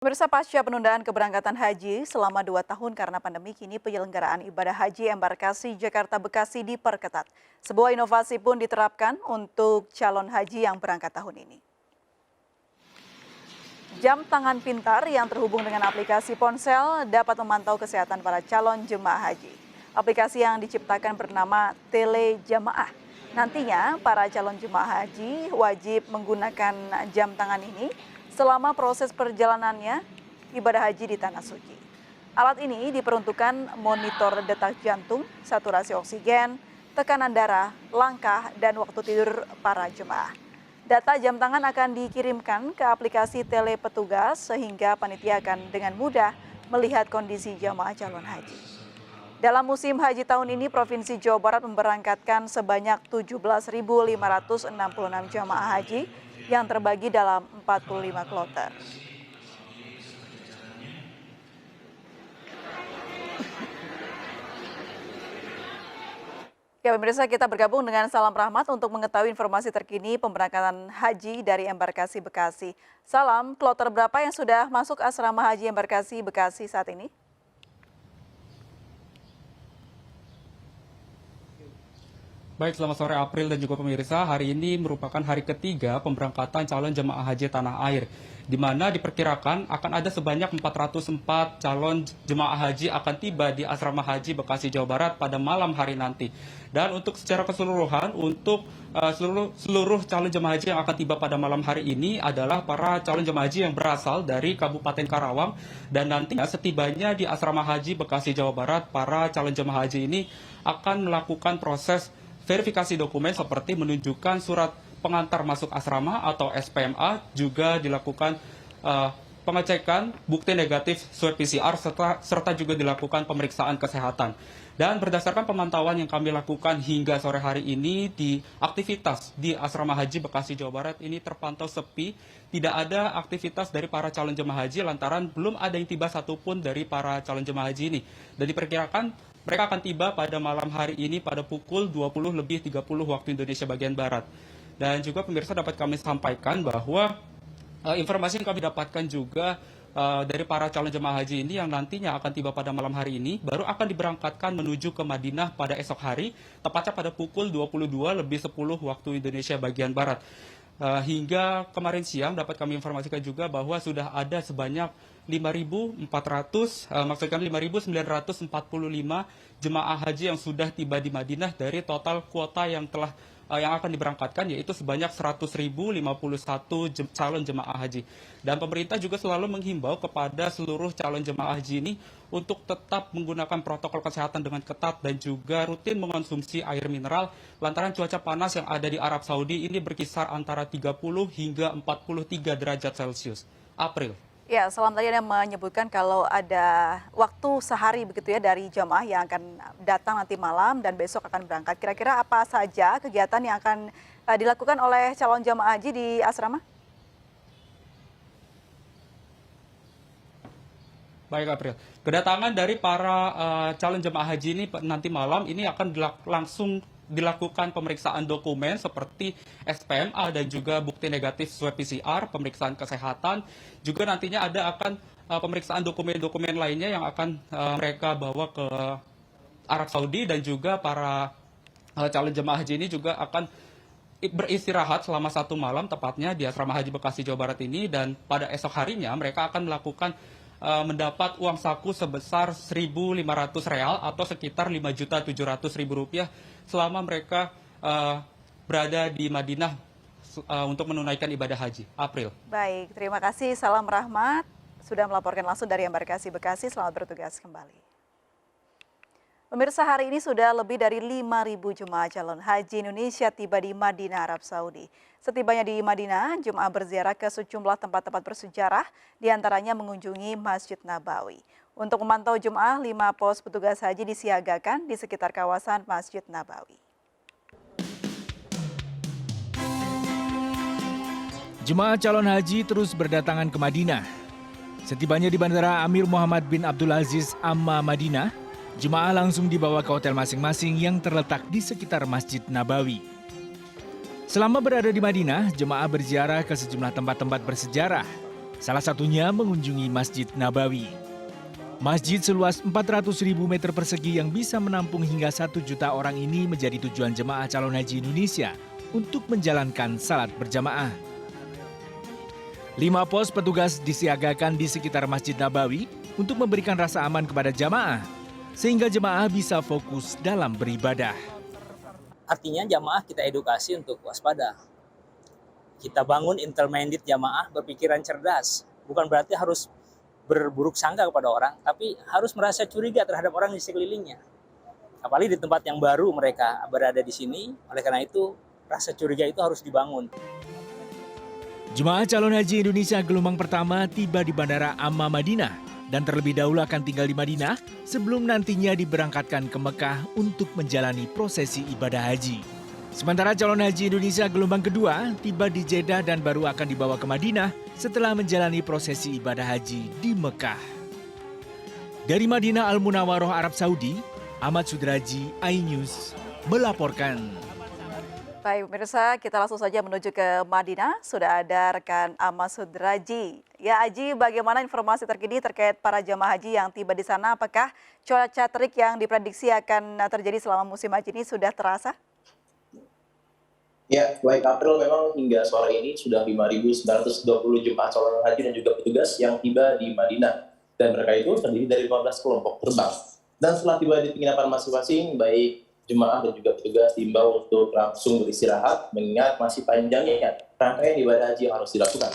Pemirsa, pasca penundaan keberangkatan haji selama 2 tahun karena pandemi, kini penyelenggaraan ibadah haji embarkasi Jakarta Bekasi diperketat. Sebuah inovasi pun diterapkan untuk calon haji yang berangkat tahun ini. Jam tangan pintar yang terhubung dengan aplikasi ponsel dapat memantau kesehatan para calon jemaah haji. Aplikasi yang diciptakan bernama Tele Jamaah. Nantinya para calon jemaah haji wajib menggunakan jam tangan ini selama proses perjalanannya ibadah haji di Tanah Suci. Alat ini diperuntukkan monitor detak jantung, saturasi oksigen, tekanan darah, langkah, dan waktu tidur para jemaah. Data jam tangan akan dikirimkan ke aplikasi tele petugas sehingga panitia akan dengan mudah melihat kondisi jemaah calon haji. Dalam musim haji tahun ini, Provinsi Jawa Barat memberangkatkan sebanyak 17.566 jemaah haji yang terbagi dalam 45 kloter. Ya, pemirsa, kita bergabung dengan Salam Rahmat untuk mengetahui informasi terkini pemberangkatan haji dari Embarkasi Bekasi. Salam, kloter berapa yang sudah masuk asrama haji Embarkasi Bekasi saat ini? Baik, selamat sore April dan juga pemirsa. Hari ini merupakan hari ketiga pemberangkatan calon jemaah haji tanah air, di mana diperkirakan akan ada sebanyak 404 calon jemaah haji akan tiba di asrama haji Bekasi, Jawa Barat pada malam hari nanti. Dan untuk secara keseluruhan, untuk seluruh calon jemaah haji yang akan tiba pada malam hari ini adalah para calon jemaah haji yang berasal dari Kabupaten Karawang, dan nantinya setibanya di asrama haji Bekasi, Jawa Barat, para calon jemaah haji ini akan melakukan proses verifikasi dokumen seperti menunjukkan surat pengantar masuk asrama atau SPMA, juga dilakukan pengecekan bukti negatif swab PCR serta juga dilakukan pemeriksaan kesehatan. Dan berdasarkan pemantauan yang kami lakukan hingga sore hari ini, di aktivitas di asrama haji Bekasi, Jawa Barat ini terpantau sepi, tidak ada aktivitas dari para calon jemaah haji lantaran belum ada yang tiba satupun dari para calon jemaah haji ini. Dan diperkirakan mereka akan tiba pada malam hari ini pada pukul 20.30 waktu Indonesia bagian Barat. Dan juga pemirsa, dapat kami sampaikan bahwa informasi yang kami dapatkan juga dari para calon jemaah haji ini yang nantinya akan tiba pada malam hari ini baru akan diberangkatkan menuju ke Madinah pada esok hari, tepatnya pada pukul 22.10 waktu Indonesia bagian Barat. Hingga kemarin siang dapat kami informasikan juga bahwa sudah ada sebanyak 5.945 jemaah haji yang sudah tiba di Madinah dari total kuota yang akan diberangkatkan, yaitu sebanyak 100.051 calon jemaah haji. Dan pemerintah juga selalu menghimbau kepada seluruh calon jemaah haji ini untuk tetap menggunakan protokol kesehatan dengan ketat dan juga rutin mengonsumsi air mineral lantaran cuaca panas yang ada di Arab Saudi ini berkisar antara 30 hingga 43 derajat Celcius. April. Ya, Salam tadi Anda menyebutkan kalau ada waktu sehari begitu ya dari jamaah yang akan datang nanti malam dan besok akan berangkat. Kira-kira apa saja kegiatan yang akan dilakukan oleh calon jamaah haji di asrama? Baik, April. Kedatangan dari para calon jemaah haji ini nanti malam ini akan langsung dilakukan pemeriksaan dokumen seperti SPMA dan juga bukti negatif swab PCR, pemeriksaan kesehatan. Juga nantinya akan pemeriksaan dokumen-dokumen lainnya yang akan mereka bawa ke Arab Saudi, dan juga para calon jemaah haji ini juga akan beristirahat selama 1 malam tepatnya di asrama haji Bekasi, Jawa Barat ini, dan pada esok harinya mereka akan melakukan mendapat uang saku sebesar 1.500 real atau sekitar 5.700.000 rupiah selama mereka berada di Madinah untuk menunaikan ibadah haji. April. Baik, terima kasih Salam Rahmat sudah melaporkan langsung dari Embarkasi Bekasi. Selamat bertugas kembali. Pemirsa, hari ini sudah lebih dari 5.000 jemaah calon haji Indonesia tiba di Madinah, Arab Saudi. Setibanya di Madinah, jemaah berziarah ke sejumlah tempat-tempat bersejarah, diantaranya mengunjungi Masjid Nabawi. Untuk memantau jemaah, 5 pos petugas haji disiagakan di sekitar kawasan Masjid Nabawi. Jemaah calon haji terus berdatangan ke Madinah. Setibanya di Bandara Amir Muhammad bin Abdul Aziz Amma Madinah, jemaah langsung dibawa ke hotel masing-masing yang terletak di sekitar Masjid Nabawi. Selama berada di Madinah, jemaah berziarah ke sejumlah tempat-tempat bersejarah. Salah satunya mengunjungi Masjid Nabawi. Masjid seluas 400.000 meter persegi yang bisa menampung hingga 1 juta orang ini menjadi tujuan jemaah calon haji Indonesia untuk menjalankan salat berjamaah. 5 pos petugas disiagakan di sekitar Masjid Nabawi untuk memberikan rasa aman kepada jamaah, sehingga jemaah bisa fokus dalam beribadah. Artinya jamaah kita edukasi untuk waspada. Kita bangun intermediate jamaah berpikiran cerdas. Bukan berarti harus berburuk sangka kepada orang, tapi harus merasa curiga terhadap orang di sekelilingnya. Apalagi di tempat yang baru mereka berada di sini, oleh karena itu rasa curiga itu harus dibangun. Jemaah calon haji Indonesia gelombang pertama tiba di Bandara Amma Madinah dan terlebih dahulu akan tinggal di Madinah sebelum nantinya diberangkatkan ke Mekah untuk menjalani prosesi ibadah haji. Sementara calon haji Indonesia gelombang kedua tiba di Jeddah dan baru akan dibawa ke Madinah setelah menjalani prosesi ibadah haji di Mekah. Dari Madinah Al-Munawwaroh, Arab Saudi, Ahmad Sudraji, iNews melaporkan. Baik pemirsa, kita langsung saja menuju ke Madinah. Sudah ada rekan Ahmad Sudraji. Ya Aji, bagaimana informasi terkini terkait para jamaah haji yang tiba di sana? Apakah cuaca terik yang diprediksi akan terjadi selama musim haji ini sudah terasa? Ya, baik April, memang hingga sore ini sudah 5.920 jemaah calon haji dan juga petugas yang tiba di Madinah. Dan mereka itu terdiri dari 15 kelompok terbang. Dan setelah tiba di penginapan masing-masing, baik jemaah dan juga petugas diimbau untuk langsung beristirahat, mengingat masih panjangnya rangkaian ibadah haji yang harus dilakukan.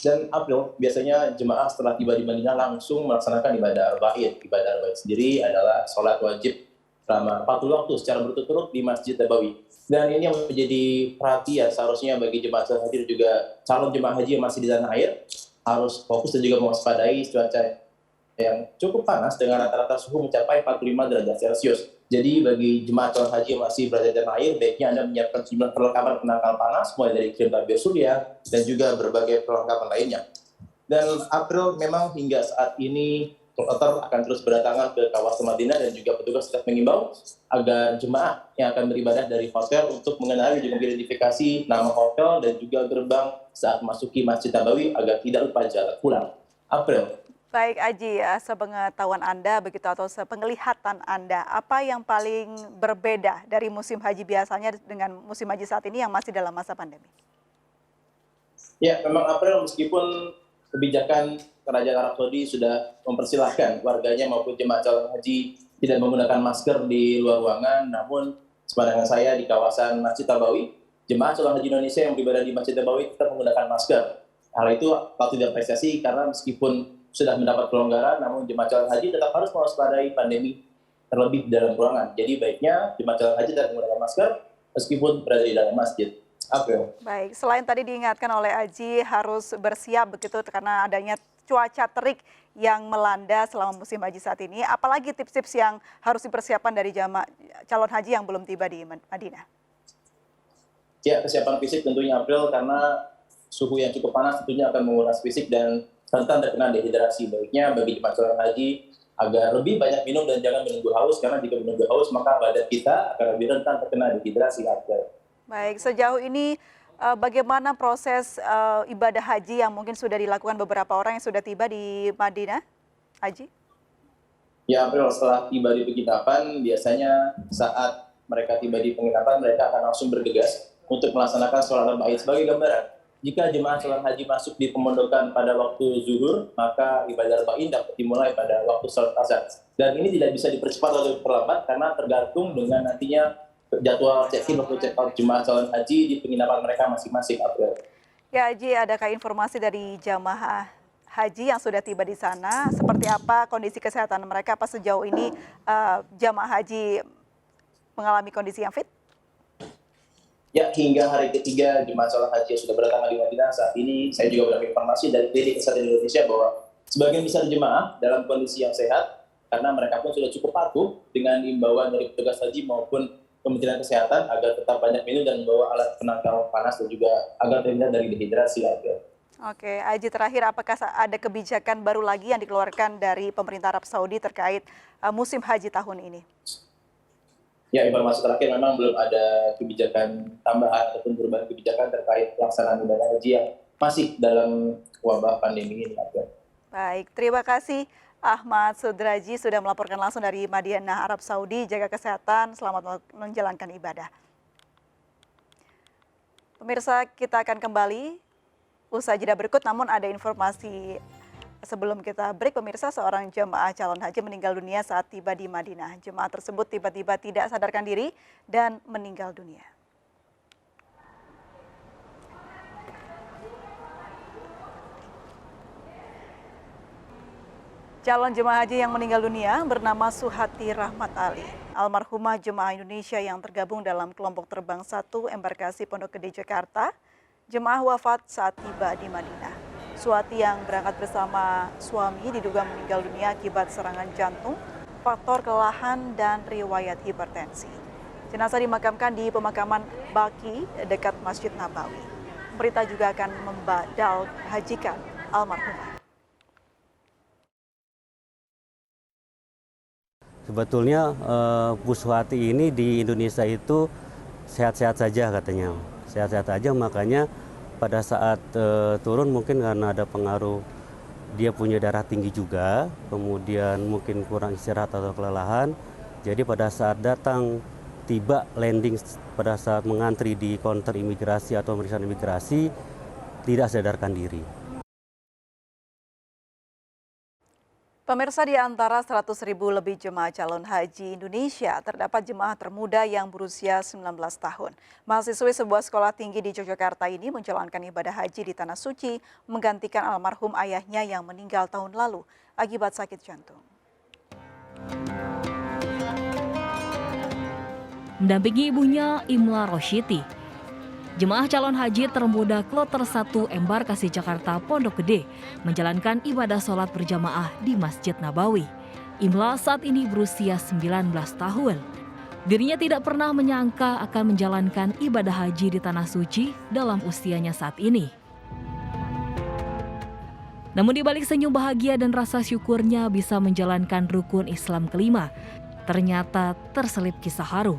Dan April, biasanya jemaah setelah tiba di Madinah langsung melaksanakan ibadah arba'in. Ibadah arba'in sendiri adalah sholat wajib selama 40 waktu secara berturut-turut di Masjid Nabawi. Dan ini yang menjadi perhatian seharusnya bagi jemaah calon haji dan juga calon jemaah haji yang masih di tanah air, harus fokus dan juga mewaspadai cuaca yang cukup panas dengan rata-rata suhu mencapai 45 derajat Celcius. Jadi bagi jemaah calon haji yang masih berada di tanah air, baiknya Anda menyiapkan sejumlah perlengkapan penangkal panas, mulai dari krim tabir surya dan juga berbagai perlengkapan lainnya. Dan April, memang hingga saat ini kloter akan terus berdatangan ke kawasan Madinah dan juga petugas tetap mengimbau agar jemaah yang akan beribadah dari hotel untuk mengenali juga mengidentifikasi nama hotel dan juga gerbang saat memasuki Masjid Nabawi agar tidak lupa jalan pulang. April. Baik Aji, ya, sepengetahuan Anda begitu atau sepenglihatan Anda, apa yang paling berbeda dari musim haji biasanya dengan musim haji saat ini yang masih dalam masa pandemi? Ya, memang April, meskipun kebijakan Kerajaan Arab Saudi sudah mempersilahkan warganya maupun jemaah calon haji tidak menggunakan masker di luar ruangan, namun sepandangan saya di kawasan Masjid Nabawi, jemaah calon haji Indonesia yang beribadah di Masjid Nabawi tetap menggunakan masker. Hal itu patut diapresiasi karena meskipun sudah mendapat kelonggaran, namun jemaah calon haji tetap harus mewaspadai pandemi terlebih di dalam ruangan. Jadi baiknya jemaah calon haji tetap menggunakan masker meskipun berada di dalam masjid. April. Baik, selain tadi diingatkan oleh Aji harus bersiap begitu karena adanya cuaca terik yang melanda selama musim haji saat ini, apalagi tips-tips yang harus dipersiapkan dari jamaah calon haji yang belum tiba di Madinah? Ya, kesiapan fisik tentunya April, karena suhu yang cukup panas tentunya akan menguras fisik dan rentan terkena dehidrasi. Baiknya bagi jemaah calon haji agar lebih banyak minum dan jangan menunggu haus, karena jika menunggu haus maka badan kita akan lebih rentan terkena dehidrasi. April. Baik, sejauh ini bagaimana proses ibadah haji yang mungkin sudah dilakukan beberapa orang yang sudah tiba di Madinah, Haji? Ya, April, setelah tiba di penginapan, biasanya saat mereka tiba di penginapan, mereka akan langsung bergegas untuk melaksanakan sholat arba'in. Sebagai gambaran, jika jemaah calon haji masuk di pemondokan pada waktu zuhur, maka ibadah arba'in dapat dimulai pada waktu sholat asar. Dan ini tidak bisa dipercepat atau diperlambat karena tergantung dengan nantinya jadwal check-in maupun check-out jemaah calon haji di penginapan mereka masing-masing, April. Ya, Haji, adakah informasi dari jamaah haji yang sudah tiba di sana? Seperti apa kondisi kesehatan mereka? Apa sejauh ini jamaah haji mengalami kondisi yang fit? Ya, hingga hari ketiga jemaah calon haji yang sudah berdatangan di Madinah saat ini, saya juga mendapat informasi dari Klinik Kesehatan Indonesia bahwa sebagian besar jemaah dalam kondisi yang sehat karena mereka pun sudah cukup patuh dengan imbauan dari petugas haji maupun Kementerian Kesehatan agar tetap banyak minum dan membawa alat penangkal panas dan juga agar terhindar dari dehidrasi. Oke, Haji, terakhir apakah ada kebijakan baru lagi yang dikeluarkan dari pemerintah Arab Saudi terkait musim haji tahun ini? Ya, informasi terakhir memang belum ada kebijakan tambahan ataupun perubahan kebijakan terkait pelaksanaan ibadah haji yang masih dalam wabah pandemi ini. Baik, terima kasih Ahmad Sudraji sudah melaporkan langsung dari Madinah, Arab Saudi. Jaga kesehatan, selamat menjalankan ibadah. Pemirsa, kita akan kembali usai jeda berikut, namun ada informasi sebelum kita break. Pemirsa, seorang jemaah calon haji meninggal dunia saat tiba di Madinah. Jemaah tersebut tiba-tiba tidak sadarkan diri dan meninggal dunia. Calon jemaah haji yang meninggal dunia bernama Suhati Rahmat Ali. Almarhumah jemaah Indonesia yang tergabung dalam kelompok terbang 1 embarkasi Pondok Gede, Jakarta. Jemaah wafat saat tiba di Madinah. Suhati yang berangkat bersama suami diduga meninggal dunia akibat serangan jantung, faktor kelelahan, dan riwayat hipertensi. Jenazah dimakamkan di pemakaman Baki dekat Masjid Nabawi. Pemerintah juga akan membadal hajikan almarhumah. Sebetulnya Bu Suhati ini di Indonesia itu sehat-sehat saja katanya. Sehat-sehat saja, makanya pada saat turun mungkin karena ada pengaruh dia punya darah tinggi juga, kemudian mungkin kurang istirahat atau kelelahan. Jadi pada saat datang tiba landing, pada saat mengantri di counter imigrasi atau pemeriksaan imigrasi, tidak sadarkan diri. Pemirsa, di antara 100.000 lebih jemaah calon haji Indonesia, terdapat jemaah termuda yang berusia 19 tahun. Mahasiswi sebuah sekolah tinggi di Yogyakarta ini menjalankan ibadah haji di Tanah Suci, menggantikan almarhum ayahnya yang meninggal tahun lalu akibat sakit jantung. Mendampingi ibunya, Imla Roshiti, jemaah calon haji termuda Kloter 1 Embarkasi Jakarta Pondok Gede menjalankan ibadah sholat berjamaah di Masjid Nabawi. Imla saat ini berusia 19 tahun. Dirinya tidak pernah menyangka akan menjalankan ibadah haji di Tanah Suci dalam usianya saat ini. Namun di balik senyum bahagia dan rasa syukurnya bisa menjalankan rukun Islam kelima, ternyata terselip kisah haru.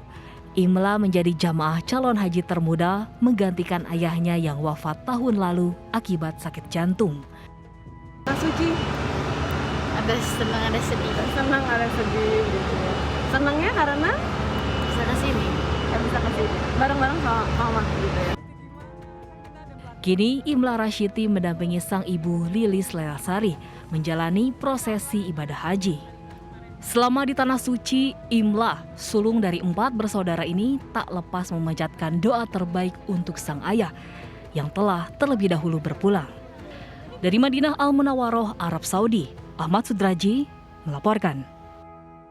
Imla menjadi jamaah calon haji termuda menggantikan ayahnya yang wafat tahun lalu akibat sakit jantung. Suci, ada senang ada sedih. Senang ada sedih gitu ya. Senangnya karena bisa ke sini. Bisa ke sini. Bareng-bareng sama mama gitu ya. Kini Imla Rashiti mendampingi sang ibu Lilis Lelasari menjalani prosesi ibadah haji. Selama di Tanah Suci, Imla, sulung dari 4 bersaudara ini tak lepas memanjatkan doa terbaik untuk sang ayah yang telah terlebih dahulu berpulang. Dari Madinah Al Munawwaroh, Arab Saudi, Ahmad Sudraji melaporkan.